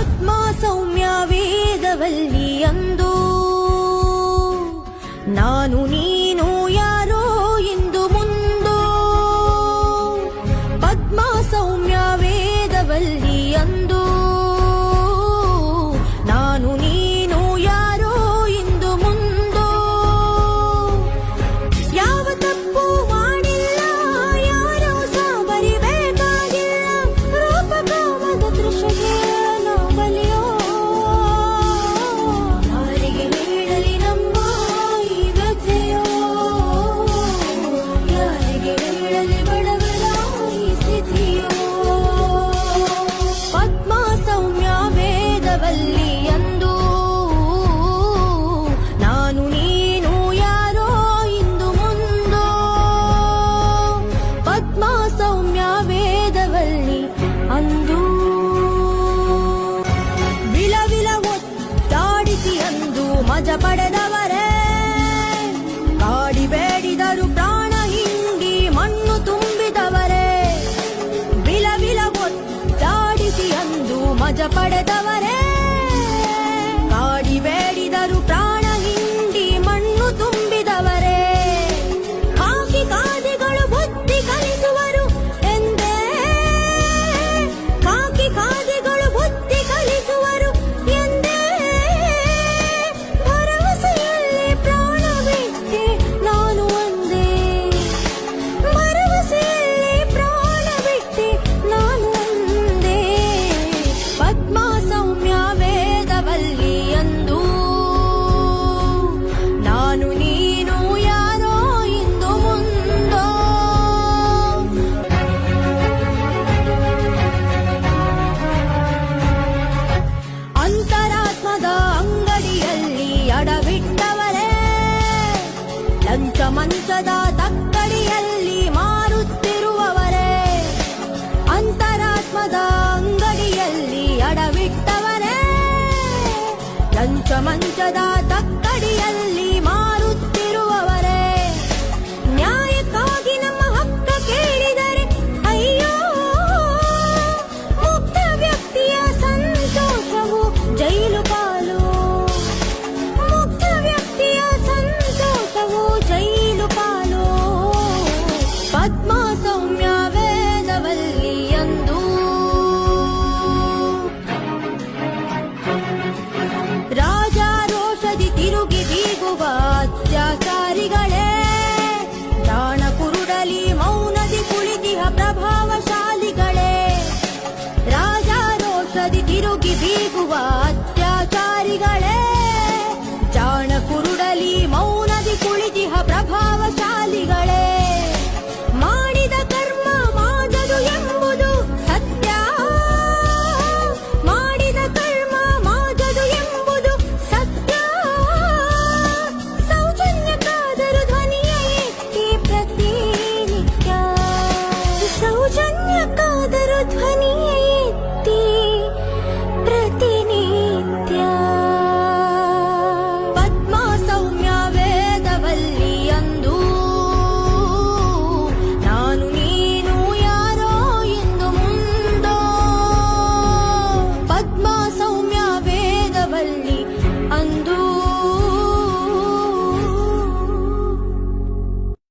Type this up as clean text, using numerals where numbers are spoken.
ಪದ್ಮ ಸೌಮ್ಯ ವೇದವಲ್ಲಿ ಅಂದು ನಾನು ನೀನು ಯಾರೋ ಇಂದು ಮುಂದು ಪದ್ಮ ಸೌಮ್ಯ ವೇದವಲ್ಲಿ ಅಂದು ನಾನು ನೀನು ಯಾರೋ ಇಂದು ಮುಂದು ಯಾವ ತಪ್ಪು ಮಾಡಿಲ್ಲ ಯಾರೋ ಸಾಬರಿಬೇಕಾಗಿಲ್ಲ ರೂಪಕಾಮದ ತೃಷೆಗೆ ನಾವಲಿಯೋ ಯಾರಿಗೆ ಹೇಳಲಿ ನಮ್ಮ ಈ ವ್ಯಥೆಯೋ ಯಾರಿಗೆ ಹೇಳಲಿ ಬಡವರ ಈ ಸ್ಥಿತಿಯೋ ಪದ್ಮ ಸೌಮ್ಯ ವೇದವಲ್ಲಿ ಅಂದು ನಾನು ನೀನು ಯಾರೋ ಇಂದು ಮುಂದೋ ಪದ್ಮ ಸೌಮ್ಯ ವೇದವಲ್ಲಿ ಅಂದು ವಿಲವಿಲ ಒತ್ತಾಡಿಸಿ ಅಂದು ಮಜ ಪಡೆದವರೇ ಕಾಡಿ ಬೇಡಿದರು ಪ್ರಾಣ ಹಿಂಡಿ ಮಣ್ಣು ತುಂಬಿದವರೇ ವಿಲವಿಲ ಒತ್ತಾಡಿಸಿ ಅಂದು ಮಜ ಪಡೆದವರೇ ಕಾಡಿ ಬೇಡಿದರು ಪ್ರಾಣ ಹಿಂಡಿ ಮಣ್ಣು ತುಂಬಿದವರೇ ಕಾಕಿ ಕಾದಿಗಳು ಬುದ್ಧಿ ಕಲಿಸುವರು ಎಂದೇ ಕಾಕಿ ಕಾದಿಗಳು ಬುದ್ಧಿ ಕಲಿಸುವರು ಎಂದೇ ಭರವಸೆಯಲ್ಲಿ ಪ್ರಾಣ ಬಿಟ್ಟೆ ನಾನು ಒಂದೇ ಭರವಸೆಯಲ್ಲಿ ಪ್ರಾಣ ಬಿಟ್ಟೆ ನಾನು ಒಂದೇ ಪದ್ಮ ಸೌಮ್ಯ ವೇದವಲ್ಲಿ ಅಂದು ನಾನು ನೀನು ಯಾರೋ ಇಂದು ಮುಂದೋ ಅಂತರಾತ್ಮದ ಅಂಗಡಿಯಲ್ಲಿ ಅಡವಿಟ್ಟವರೇ ಲಂಚ ಮಂಚದ ತಕ್ಕಡಿಯಲ್ಲಿ ಮಾರುತ್ತಿರುವವರೇ ಅಂತರಾತ್ಮದ ಅಂಗಡಿಯಲ್ಲಿ ಅಡವಿಟ್ಟವರೇ ಲಂಚ ಮಂಚದ ತಕ್ಕಡಿಯಲ್ಲಿ ಮಾರುತ್ತಿರುವವರೇ ನ್ಯಾಯಕ್ಕಾಗಿ ನಮ್ಮ ಹಕ್ಕ ಕೇಳಿದರೆ ಅಯ್ಯೋ ಮುಕ್ತ ವ್ಯಕ್ತಿಯ ಸಂತೋಷವು ಜೈಲು ಪಾಲು ಮುಕ್ತ ವ್ಯಕ್ತಿಯ ಸಂತೋಷವು ಜೈಲು ಪಾಲು ಪದ್ಮ ಸೌಮ್ಯ ವೇದವಲ್ಲಿ ಅಂದು ರಾಜಾರೋಷದಿ ತಿರುಗಿ ಬೀಗುವ ಅತ್ಯಾಚಾರಿಗಳೇ ಜಾಣ ಕುರುಡಲಿ ಮೌನದಿ ಕುಳಿತಿಹ ಪ್ರಭಾವಶಾಲಿಗಳೇ ರಾಜಾರೋಷದಿ ತಿರುಗಿ ಬೀಗುವ ಅತ್ಯಾಚಾರಿಗಳೇ ಜಾಣ ಕುರುಡಲಿ ಮೌನದಿ ಕುಳಿತಿಹ ಪ್ರಭಾವಶಾಲಿಗಳೇ ಮಾಡಿದ ಕರ್ಮ ಮಾಜದು ಎಂಬುದು ಸತ್ಯ ಮಾಡಿದ ಕರ್ಮ ಮಾಜದು ಎಂಬುದು ಸತ್ಯ ಸೌಜನ್ಯಕ್ಕಾದರೂ ಧ್ವನಿಯ ಏಕೆ ಪ್ರತಿನಿತ್ಯ ಸೌಜನ್ಯಕ್ಕಾದರೂ ಧ್ವನಿಯ